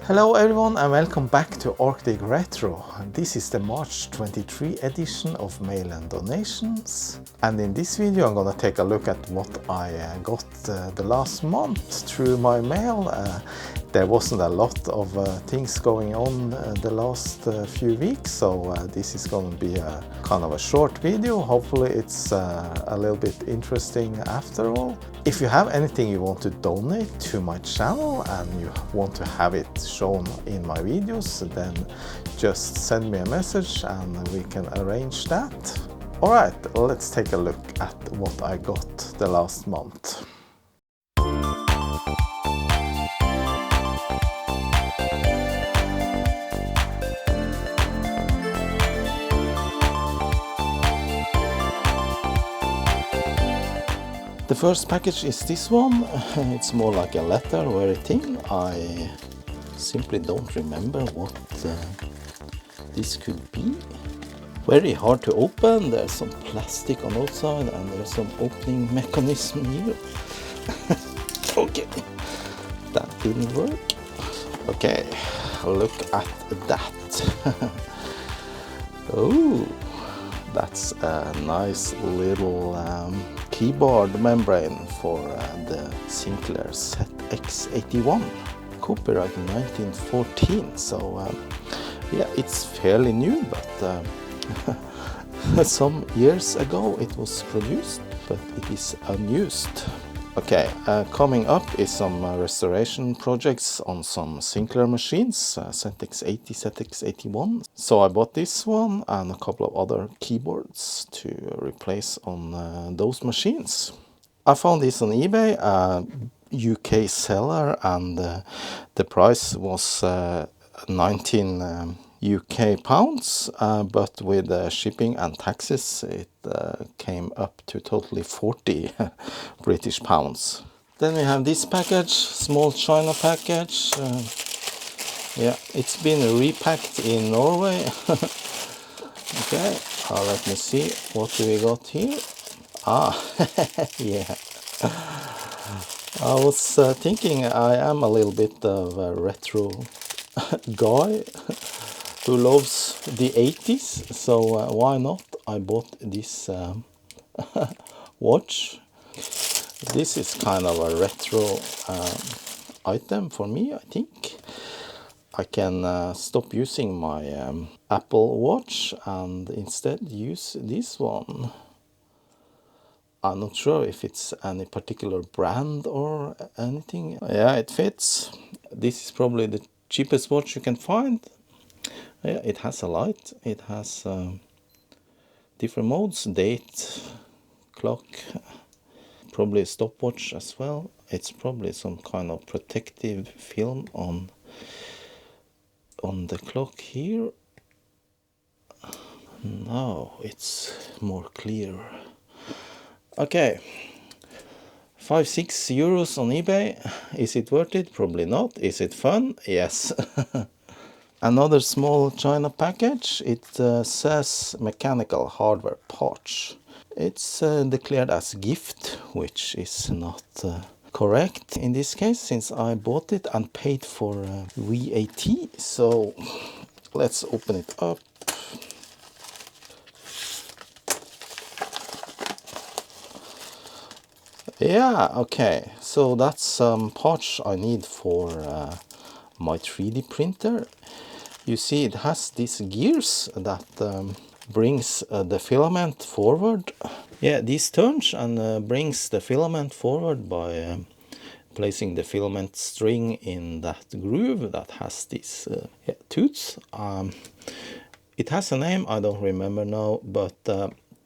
Hello everyone and welcome back to Arctic Retro. This is the March 23 edition of Mail and Donations, and in this video I'm gonna take a look at what I got the last month through my mail. There wasn't a lot of things going on the last few weeks, so this is gonna be a kind of a short video. Hopefully it's a little bit interesting after all. If you have anything you want to donate to my channel and you want to have it shown in my videos, then just send me a message and we can arrange that. Alright, let's take a look at what I got the last month. The first package is this one. It's more like a letter, very thin. I simply don't remember what this could be. Very hard to open. There's some plastic on the outside and there's some opening mechanism here. Okay, that didn't work. Okay, look at that. Oh, that's a nice little keyboard membrane for the Sinclair ZX81, copyright 1914. So yeah, it's fairly new, but some years ago it was produced, but it is unused. Okay, coming up is some restoration projects on some Sinclair machines, ZX80, ZX81. So I bought this one and a couple of other keyboards to replace on those machines. I found this on eBay, a UK seller, and the price was 19 UK pounds, but with shipping and taxes it came up to totally 40 British pounds. Then we have this package, small China package. Yeah, it's been repacked in Norway. Okay, let me see, what do we got here? Yeah. I was thinking I am a little bit of a retro guy who loves the 80s, so why not? I bought this watch. This is kind of a retro item for me, I think. I can stop using my Apple Watch and instead use this one. I'm not sure if it's any particular brand or anything. Yeah, it fits. This is probably the cheapest watch you can find. Yeah, it has a light, it has different modes, date, clock, probably a stopwatch as well. It's probably some kind of protective film on the clock here. Now it's more clear. Okay, 5-6 euros on eBay. Is it worth it? Probably not. Is it fun? Yes. Another small China package. It says mechanical hardware parts. It's declared as gift, which is not correct in this case, since I bought it and paid for VAT. So let's open it up. Yeah, okay, so that's some parts I need for my 3D printer. You see it has these gears that brings the filament forward. Yeah, this turns and brings the filament forward by placing the filament string in that groove that has these tooths. It has a name, I don't remember now, but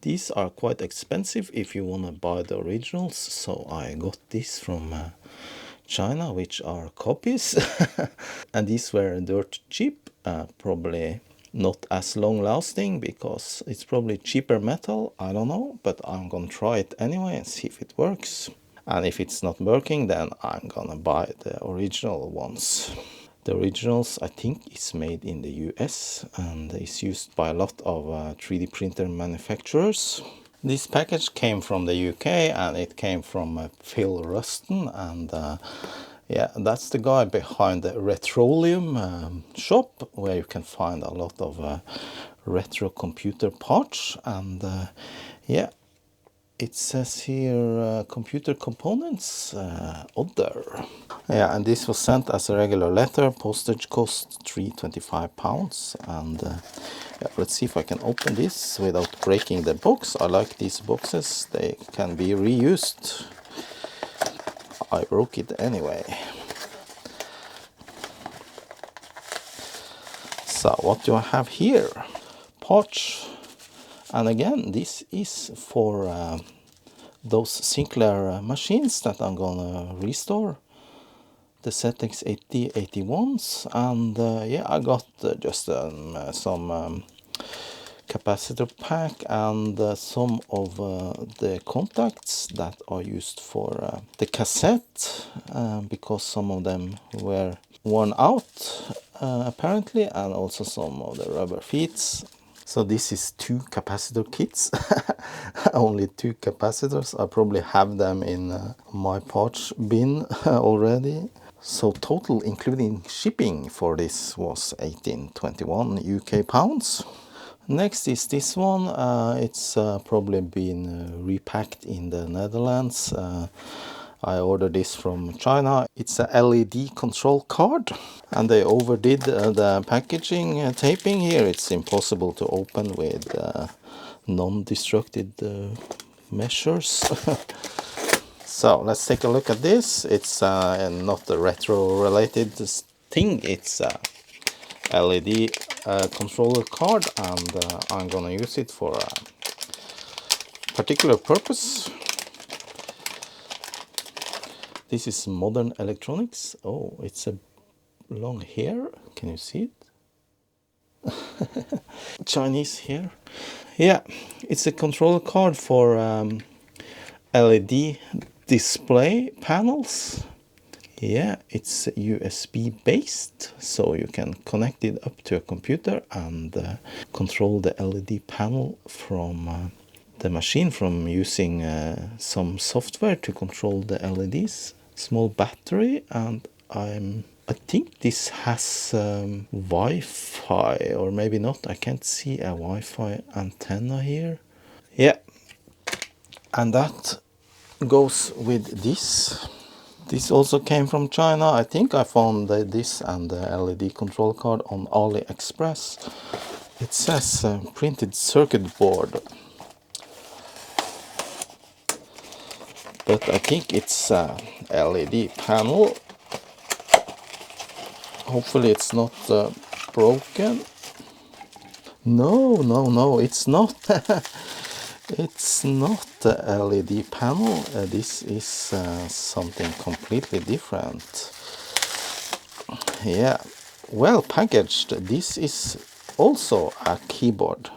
these are quite expensive if you want to buy the originals. So I got this from China, which are copies. And these were dirt cheap, probably not as long lasting because it's probably cheaper metal, I don't know, but I'm gonna try it anyway and see if it works. And if it's not working, then I'm gonna buy the original ones. The originals, I think, is made in the US and is used by a lot of 3D printer manufacturers. This package came from the UK and it came from Phil Ruston, and Yeah, that's the guy behind the Retroleum shop, where you can find a lot of retro computer parts. And yeah, it says here computer components, other. Yeah, and this was sent as a regular letter, postage cost £3.25. And yeah, let's see if I can open this without breaking the box. I like these boxes, they can be reused. I broke it anyway. So what do I have here? Parts. And again, this is for those Sinclair machines that I'm gonna restore. The ZX81s. And yeah, I got just some capacitor pack and some of the contacts that are used for the cassette, because some of them were worn out apparently, and also some of the rubber feet. So this is 2 capacitor kits. Only 2 capacitors. I probably have them in my parts bin already. So total including shipping for this was 1821 UK pounds. Next is this one. It's probably been repacked in the Netherlands. I ordered this from China. It's a LED control card, and they overdid the packaging taping here. It's impossible to open with non-destructive measures. So let's take a look at this. It's not a retro related thing. It's a LED controller card, and I'm gonna use it for a particular purpose. This is modern electronics. Oh, it's a long hair. Can you see it? Chinese hair. Yeah, it's a controller card for LED display panels. Yeah, it's USB based, so you can connect it up to a computer and control the LED panel from the machine, from using some software to control the LEDs. Small battery, and I think this has Wi-Fi, or maybe not. I can't see a Wi-Fi antenna here. Yeah, and that goes with this. This also came from China. I think I found this and the LED control card on AliExpress. It says printed circuit board, but I think it's a LED panel. Hopefully it's not broken. No, it's not. It's not the LED panel. This is something completely different. Yeah, well packaged. This is also a keyboard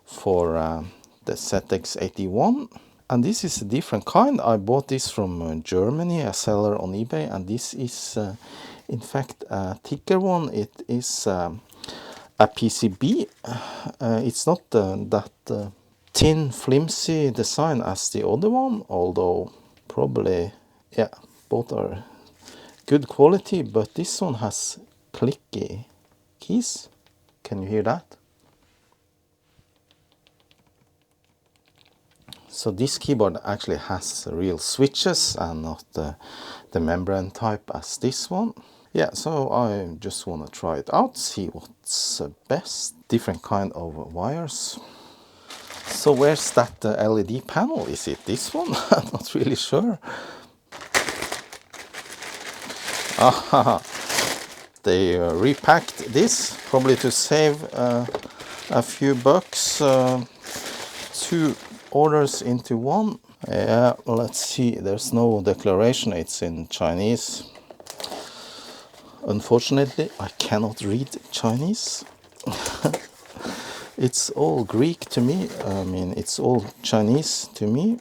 for the ZX81. And this is a different kind. I bought this from Germany, a seller on eBay. And this is in fact a thicker one. It is a PCB. It's not that thin, flimsy design as the other one, although probably, yeah, both are good quality, but this one has clicky keys. Can you hear that? So this keyboard actually has real switches and not the membrane type as this one. Yeah, so I just want to try it out, see what's best. Different kind of wires. So where's that LED panel? Is it this one? I'm not really sure. Ah, they repacked this, probably to save a few bucks. 2 orders into one. Yeah, let's see. There's no declaration. It's in Chinese. Unfortunately, I cannot read Chinese. It's all Greek to me. I mean, it's all Chinese to me.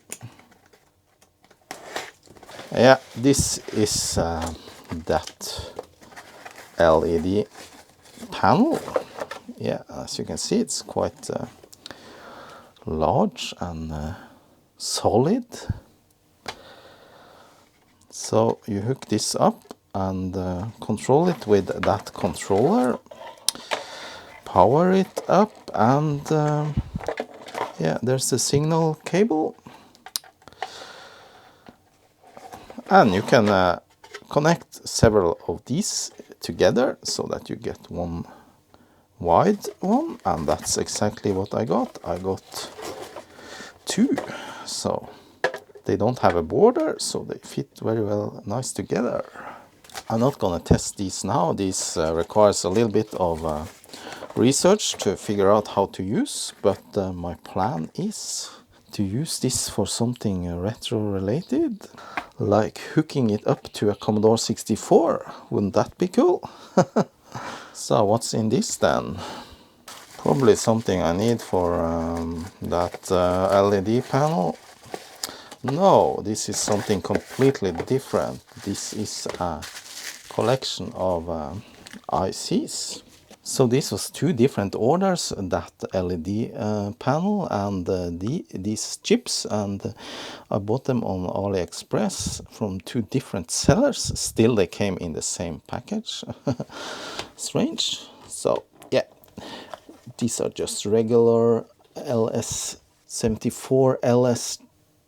Yeah, this is that LED panel. Yeah, as you can see, it's quite large and solid. So you hook this up and control it with that controller, power it up, and yeah, there's the signal cable, and you can connect several of these together so that you get one wide one, and that's exactly what I got. I got two, so they don't have a border, so they fit very well, nice together. I'm not gonna test these now. This requires a little bit of research to figure out how to use, but my plan is to use this for something retro related, like hooking it up to a Commodore 64. Wouldn't that be cool? So what's in this then? Probably something I need for that LED panel. No, this is something completely different. This is a collection of ICs. So this was two different orders, that LED panel and these chips, and I bought them on AliExpress from two different sellers. Still they came in the same package. Strange. So yeah, these are just regular LS74 LS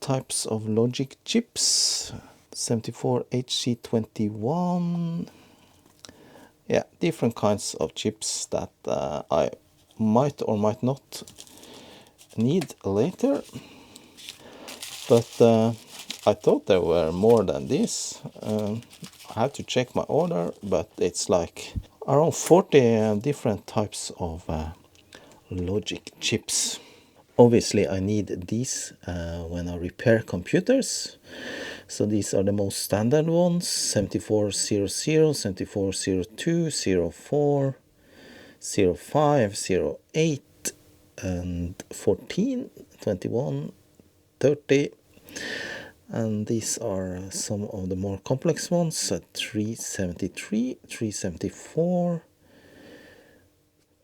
types of logic chips. 74 HC21. Yeah, different kinds of chips that I might or might not need later. But I thought there were more than this. I have to check my order, but it's like around 40 different types of logic chips. Obviously I need these when I repair computers. So these are the most standard ones: 7400, 7402, 04, 05, 08, and 14, 21, 30. And these are some of the more complex ones: 373, 374,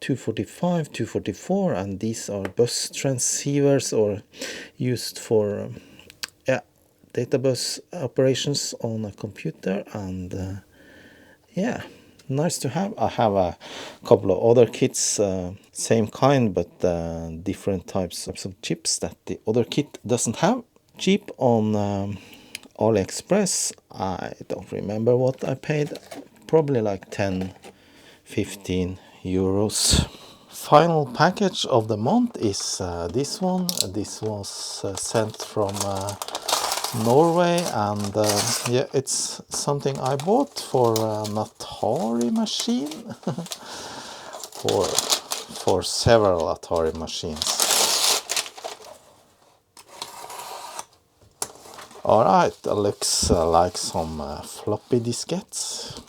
245, 244, and these are bus transceivers, or used for data bus operations on a computer. And yeah, nice to have. I have a couple of other kits, same kind, but different types of chips that the other kit doesn't have. Cheap on AliExpress. I don't remember what I paid, probably like 10-15 euros. Final package of the month is this one. This was sent from Norway, and yeah, it's something I bought for an Atari machine. for several Atari machines. Alright, it looks like some floppy diskettes.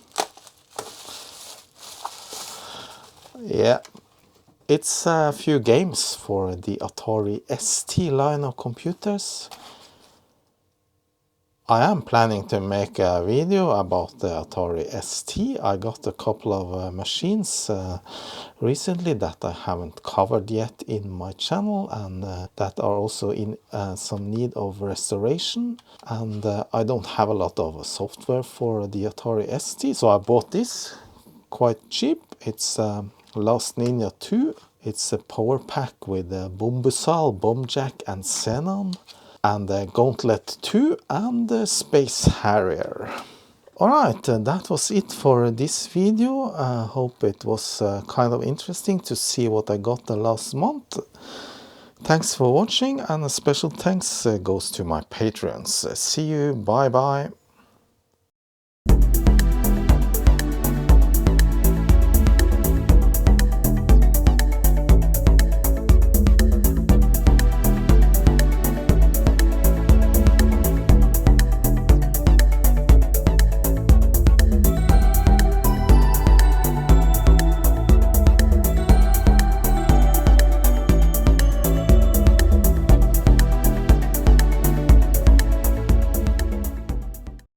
Yeah, it's a few games for the Atari ST line of computers. I am planning to make a video about the Atari ST. I got a couple of machines recently that I haven't covered yet in my channel, and that are also in some need of restoration. And I don't have a lot of software for the Atari ST, so I bought this quite cheap. It's Last Ninja 2. It's a power pack with Bombusal, Bombjack, and Xenon, and Gauntlet 2, and Space Harrier. Alright, that was it for this video. I hope it was kind of interesting to see what I got the last month. Thanks for watching, and a special thanks goes to my patrons. See you, bye bye.